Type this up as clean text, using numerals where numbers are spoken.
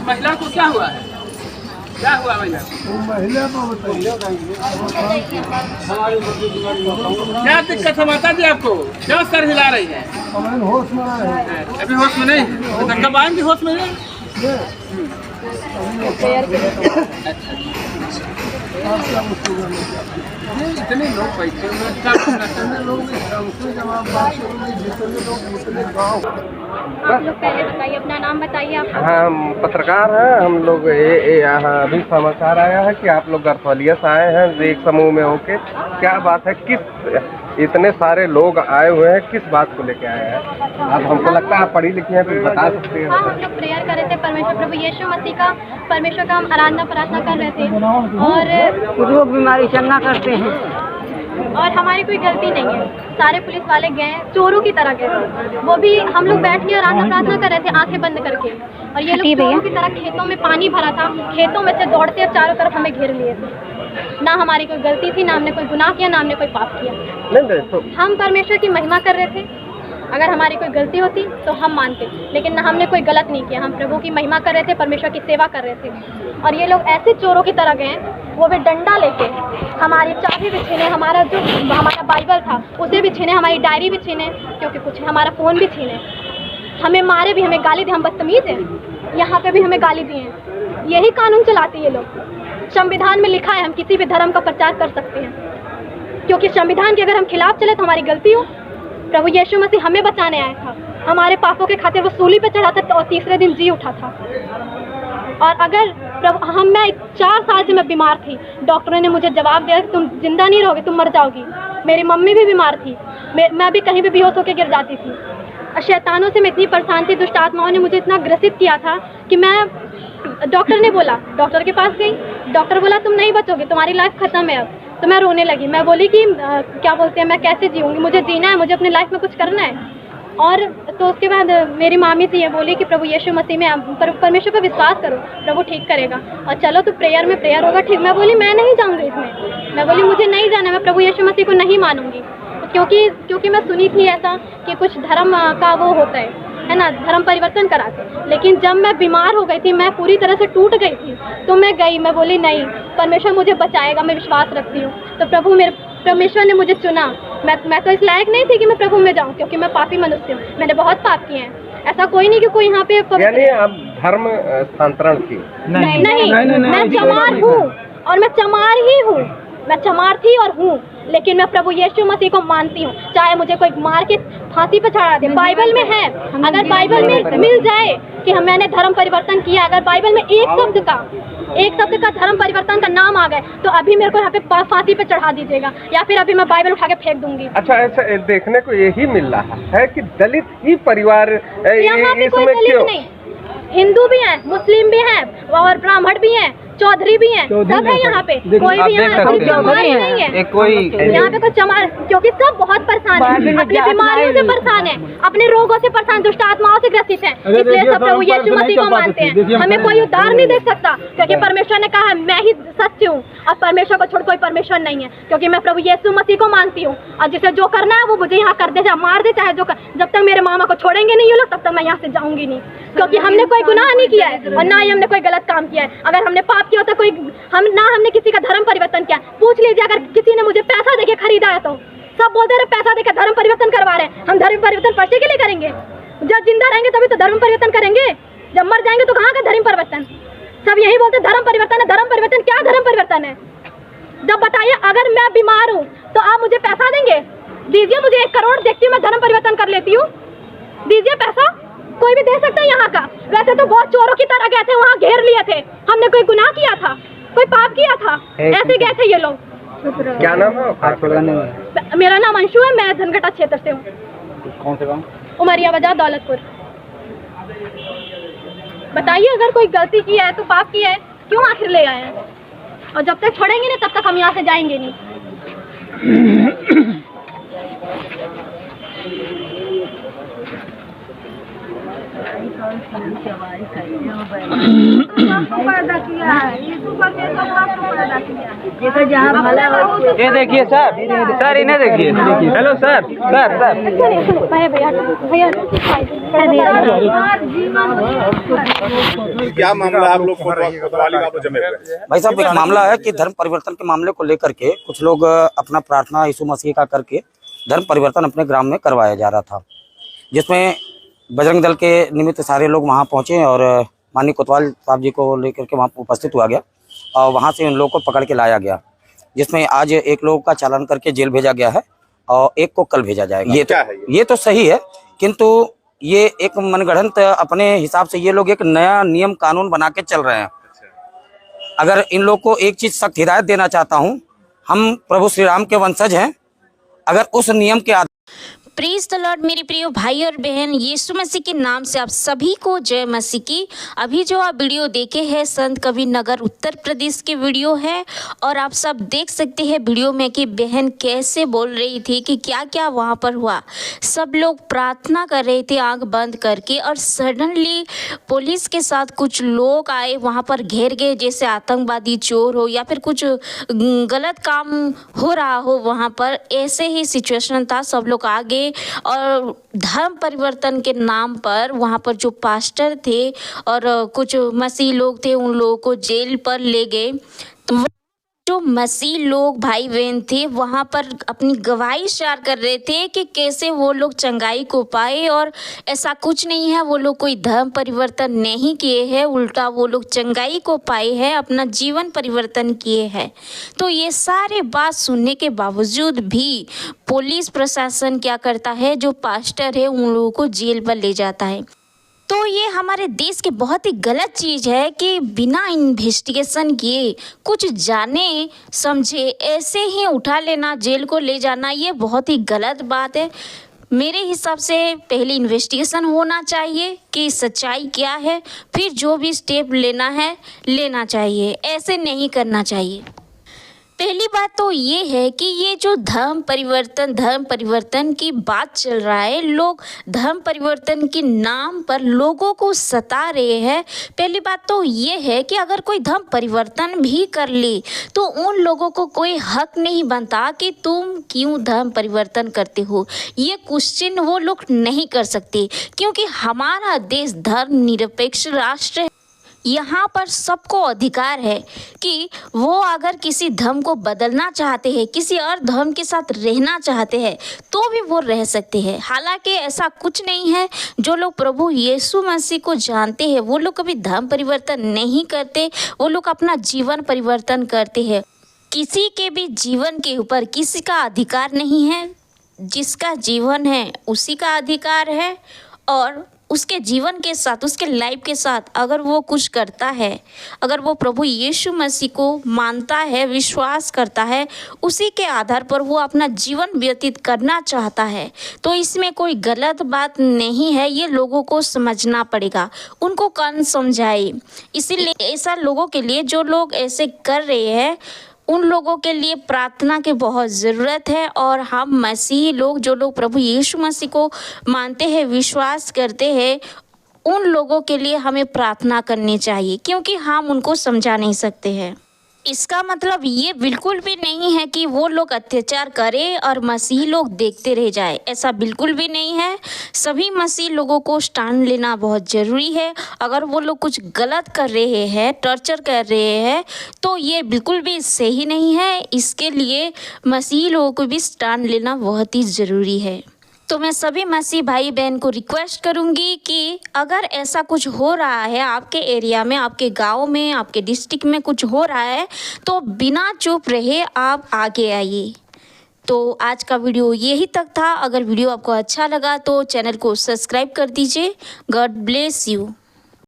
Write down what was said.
महिला को क्या हुआ है? क्या हुआ महिला को? महिला को बताइए क्या दिक्कत है माता जी आपको? क्यों सर हिला रही है? होश में है। अभी होश में नहीं है? तो कब आएंगे होश में? इतने लोग बैठे आप लोग पहले बताइए, अपना नाम बताइए आप। हम पत्रकार हैं। हम लोग यहाँ अभी समाचार आया है कि आप लोग गरफलिया से आए हैं एक समूह में होके। क्या बात है, किस इतने सारे लोग आए हुए हैं, किस बात को लेके आए हैं? आप हमको लगता है आप पढ़ी लिखी हैं, कुछ बता सकते हैं? हाँ, हम लोग प्रेयर कर रहे थे परमेश्वर प्रभु यीशु मसीह का, परमेश्वर का हम आराधना प्रार्थना कर रहे थे और रोग बीमारी चलना करते हैं और हमारी कोई गलती नहीं है। सारे पुलिस वाले गए चोरों की तरह गए, वो भी हम लोग बैठ के आराधना प्रार्थना कर रहे थे आंखें बंद करके, और ये लोग चोरों की तरह खेतों में पानी भरा था, खेतों में से दौड़ते चारों तरफ हमें घेर लिए थे। ना हमारी कोई गलती थी, ना हमने कोई गुनाह किया, ना हमने कोई पाप किया। नहीं तो हम परमेश्वर की महिमा कर रहे थे। अगर हमारी कोई गलती होती तो हम मानते, लेकिन ना हमने कोई गलत नहीं किया। हम प्रभु की महिमा कर रहे थे, परमेश्वर की सेवा कर रहे थे। और ये लोग ऐसे चोरों की तरह गए, वो भी डंडा लेके हमारी चाबी भी छीने, हमारा जो हमारा बाइबल था उसे भी छीने, हमारी डायरी भी छीने, क्योंकि कुछ हमारा फ़ोन भी छीने, हमें मारे भी, हमें गाली दी। हम बदतमीज़ हैं, यहाँ पे भी हमें गाली दी हैं। यही कानून चलाते ये लोग। संविधान में लिखा है हम किसी भी धर्म का प्रचार कर सकते हैं, क्योंकि संविधान के अगर हम खिलाफ चले तो हमारी गलती हो। प्रभु यीशु मसीह हमें बचाने आया था, हमारे पापों के खातिर वो सूली पे चढ़ा था और तीसरे दिन जी उठा था। और अगर मैं 4 साल से मैं बीमार थी, डॉक्टरों ने मुझे जवाब दिया कि तुम जिंदा नहीं रहोगे, तुम मर जाओगी। मेरी मम्मी भी बीमार थी, मैं भी कहीं भी बेहोश होकर गिर जाती थी। शैतानों से मैं इतनी परेशान थी, दुष्ट आत्माओं ने मुझे इतना ग्रसित किया था कि मैं, डॉक्टर ने बोला, डॉक्टर के पास गई, डॉक्टर बोला तुम नहीं बचोगे, तुम्हारी लाइफ खत्म है अब। तो मैं रोने लगी। मैं बोली कि क्या बोलते हैं, मैं कैसे जीऊँगी, मुझे जीना है, मुझे अपनी लाइफ में कुछ करना है। और तो उसके बाद मेरी मामी थी, ये बोली कि प्रभु यीशु मसीह में परमेश्वर पर विश्वास करो, प्रभु ठीक करेगा, और चलो तो प्रेयर में प्रेयर होगा ठीक। मैं बोली मैं नहीं जाऊँगी इसमें, मैं बोली मुझे नहीं जाना, मैं प्रभु यीशु मसीह को नहीं मानूंगी, क्योंकि मैं सुनी थी ऐसा कि कुछ धर्म का वो होता है ना, धर्म परिवर्तन कराते। लेकिन जब मैं बीमार हो गई थी, मैं पूरी तरह से टूट गई थी, तो मैं गई, मैं बोली नहीं, परमेश्वर मुझे बचाएगा, मैं विश्वास रखती हूँ। तो परमेश्वर ने मुझे चुना। मैं तो इस लायक नहीं थी कि मैं प्रभु में जाऊँ, क्योंकि मैं पापी मनुष्य हूँ, मैंने बहुत पाप किए हैं। ऐसा कोई नहीं कि कोई यहाँ पे यानी अब धर्म स्थानांतरण की नहीं, मैं चमार हूँ और मैं चमार ही हूँ, मैं चमार थी और हूँ, लेकिन मैं प्रभु यीशु मसीह को मानती हूँ। चाहे मुझे कोई मार के फांसी पे चढ़ा दे, बाइबल में है, अगर बाइबल में मिल जाए कि मैंने धर्म परिवर्तन किया, अगर बाइबल में एक शब्द का धर्म परिवर्तन का नाम आ गए, तो अभी मेरे को यहाँ पे फांसी पे चढ़ा दीजिएगा, या फिर अभी मैं बाइबल उठा के फेंक दूंगी। अच्छा, ऐसा देखने को यही मिल रहा है कि दलित ही परिवार यहाँ पे कोई दलित नहीं, हिंदू भी हैं, मुस्लिम भी हैं और ब्राह्मण भी हैं, चौधरी भी हैं, सब है यहाँ पे। कोई भी यहाँ चमार नहीं है, कोई यहाँ पे कोई चमार, क्योंकि सब बहुत परेशान है, अपनी बीमारियों से परेशान है, अपने रोगों से परेशान, दुष्ट आत्माओं से ग्रसित है, इसलिए सब प्रभु यीशु मसीह को मानते हैं। हमें कोई उद्धार नहीं दे सकता, क्योंकि परमेश्वर ने कहा है मैं ही सत्य हूँ, और परमेश्वर को छोड़ कोई परमेश्वर नहीं है, क्योंकि मैं प्रभु यीशु मसीह को मानती हूँ। और जिसे जो करना है वो मुझे यहाँ कर दे, चाहे मार दे, चाहे जब तक मेरे मामा को छोड़ेंगे नहीं ये लोग, तब तक मैं यहाँ से जाऊंगी नहीं, क्योंकि हमने कोई गुनाह नहीं किया है और ना ही हमने कोई गलत काम किया है। अगर हमने पाप किया होता, हमने किसी का धर्म परिवर्तन किया। पूछ लीजिए, अगर किसी ने मुझे पैसा देके खरीदा है तो सब बोलते रहे पैसा देके धर्म परिवर्तन करवा रहे हैं। हम धर्म परिवर्तन पैसे के लिए करेंगे? जब जिंदा रहेंगे तभी तो धर्म परिवर्तन करेंगे, जब मर जाएंगे तो कहाँ का धर्म परिवर्तन? सब यही बोलते धर्म परिवर्तन है, धर्म परिवर्तन। क्या धर्म परिवर्तन है? जब बताइए, अगर मैं बीमार हूँ तो आप मुझे पैसा देंगे? दीजिए, मुझे 1 करोड़, देखती हूँ मैं धर्म परिवर्तन कर लेती हूँ, दीजिए पैसा। कोई भी दे सकता है यहाँ का। वैसे तो बहुत चोरों की तरह गए थे, वहाँ घेर लिए थे, हमने कोई गुनाह किया था, कोई पाप किया था, ऐसे गए थे ये लोग। क्या नाम है? मेरा नाम अंशु है, मैं धनघटा क्षेत्र से हूँ। कौन से गाँव? उमरिया बाजार, दौलतपुर। बताइए, अगर कोई गलती की है तो पाप किया है, क्यों आखिर ले आए हैं? और जब तक छोड़ेंगे नहीं तब तक हम यहाँ से जाएंगे नहीं। पैदा किया है, यीशु का बेटा आपको पैदा किया है। ये तो जहाँ भला हो। ये देखिए सर इन्हें देखिए। Hello sir. क्या मामला आप लोग कोतवाली वहाँ पे जमे हुए हैं? भाई साहब, एक मामला है कि धर्म परिवर्तन के मामले को लेकर के कुछ लोग अपना प्रार्थना यीशु मसीह का करके धर्म परिवर्तन अपने ग्राम में करवाया जा रहा था, जिसमें बजरंग दल के निमित्त सारे लोग वहां पहुंचे और माननीय कोतवाल साहब जी को लेकर के वहां उपस्थित हुआ गया और वहां से उन लोगों को पकड़ के लाया गया, जिसमें आज एक लोग का चालान करके जेल भेजा गया है और एक को कल भेजा जाएगा। ये तो सही है, किंतु ये एक मनगढ़ंत अपने हिसाब से ये लोग एक नया नियम कानून बना के चल रहे हैं। अगर इन लोग को एक चीज सख्त हिदायत देना चाहता हूं, हम प्रभु श्री राम के वंशज हैं, अगर उस नियम के प्रेज द लॉर्ड मेरे प्रिय भाई और बहन, यीशु मसीह के नाम से आप सभी को जय मसीह की। अभी जो आप वीडियो देखे हैं संत कबीर नगर उत्तर प्रदेश की वीडियो है और आप सब देख सकते हैं वीडियो में कि बहन कैसे बोल रही थी कि क्या क्या वहाँ पर हुआ। सब लोग प्रार्थना कर रहे थे आंख बंद करके और सडनली पुलिस के साथ कुछ लोग आए, वहाँ पर घेर गए, जैसे आतंकवादी चोर हो या फिर कुछ गलत काम हो रहा हो वहाँ पर, ऐसे ही सिचुएशन था। सब लोग आ गए और धर्म परिवर्तन के नाम पर वहाँ पर जो पास्टर थे और कुछ मसीह लोग थे, उन लोगों को जेल पर ले गए। तो जो मसीह लोग भाई बहन थे वहाँ पर अपनी गवाही शेयर कर रहे थे कि कैसे वो लोग चंगाई को पाए और ऐसा कुछ नहीं है, वो लोग कोई धर्म परिवर्तन नहीं किए हैं, उल्टा वो लोग चंगाई को पाए हैं, अपना जीवन परिवर्तन किए हैं। तो ये सारे बात सुनने के बावजूद भी पुलिस प्रशासन क्या करता है, जो पास्टर है उन लोगों को जेल पर ले जाता है। तो ये हमारे देश की बहुत ही गलत चीज़ है कि बिना इन्वेस्टिगेशन किए, कुछ जाने समझे ऐसे ही उठा लेना, जेल को ले जाना, ये बहुत ही गलत बात है। मेरे हिसाब से पहले इन्वेस्टिगेशन होना चाहिए कि सच्चाई क्या है, फिर जो भी स्टेप लेना है लेना चाहिए, ऐसे नहीं करना चाहिए। पहली बात तो ये है कि ये जो धर्म परिवर्तन की बात चल रहा है, लोग धर्म परिवर्तन के नाम पर लोगों को सता रहे हैं। पहली बात तो ये है कि अगर कोई धर्म परिवर्तन भी कर ले तो उन लोगों को कोई हक नहीं बनता कि तुम क्यों धर्म परिवर्तन करते हो। ये क्वेश्चन वो लोग नहीं कर सकते, क्योंकि हमारा देश धर्मनिरपेक्ष राष्ट्र है। यहाँ पर सबको अधिकार है कि वो अगर किसी धर्म को बदलना चाहते हैं, किसी और धर्म के साथ रहना चाहते हैं, तो भी वो रह सकते हैं। हालांकि ऐसा कुछ नहीं है, जो लोग प्रभु यीशु मसीह को जानते हैं वो लोग कभी धर्म परिवर्तन नहीं करते, वो लोग अपना जीवन परिवर्तन करते हैं। किसी के भी जीवन के ऊपर किसी का अधिकार नहीं है, जिसका जीवन है उसी का अधिकार है और उसके जीवन के साथ, उसके लाइफ के साथ अगर वो कुछ करता है, अगर वो प्रभु यीशु मसीह को मानता है, विश्वास करता है, उसी के आधार पर वो अपना जीवन व्यतीत करना चाहता है, तो इसमें कोई गलत बात नहीं है। ये लोगों को समझना पड़ेगा, उनको कौन समझाए। इसीलिए ऐसा लोगों के लिए, जो लोग ऐसे कर रहे हैं, उन लोगों के लिए प्रार्थना की बहुत ज़रूरत है। और हम मसीही लोग, जो लोग प्रभु यीशु मसीह को मानते हैं, विश्वास करते हैं, उन लोगों के लिए हमें प्रार्थना करनी चाहिए, क्योंकि हम उनको समझा नहीं सकते हैं। इसका मतलब ये बिल्कुल भी नहीं है कि वो लोग अत्याचार करें और मसीही लोग देखते रह जाए, ऐसा बिल्कुल भी नहीं है। सभी मसीही लोगों को स्टैंड लेना बहुत ज़रूरी है। अगर वो लोग कुछ गलत कर रहे हैं, टॉर्चर कर रहे हैं, तो ये बिल्कुल भी सही नहीं है। इसके लिए मसीही लोगों को भी स्टैंड लेना बहुत ही ज़रूरी है। तो मैं सभी मसीह भाई बहन को रिक्वेस्ट करूंगी कि अगर ऐसा कुछ हो रहा है आपके एरिया में, आपके गांव में, आपके डिस्ट्रिक्ट में कुछ हो रहा है, तो बिना चुप रहे आप आगे आइए। तो आज का वीडियो यही तक था। अगर वीडियो आपको अच्छा लगा तो चैनल को सब्सक्राइब कर दीजिए। God bless you.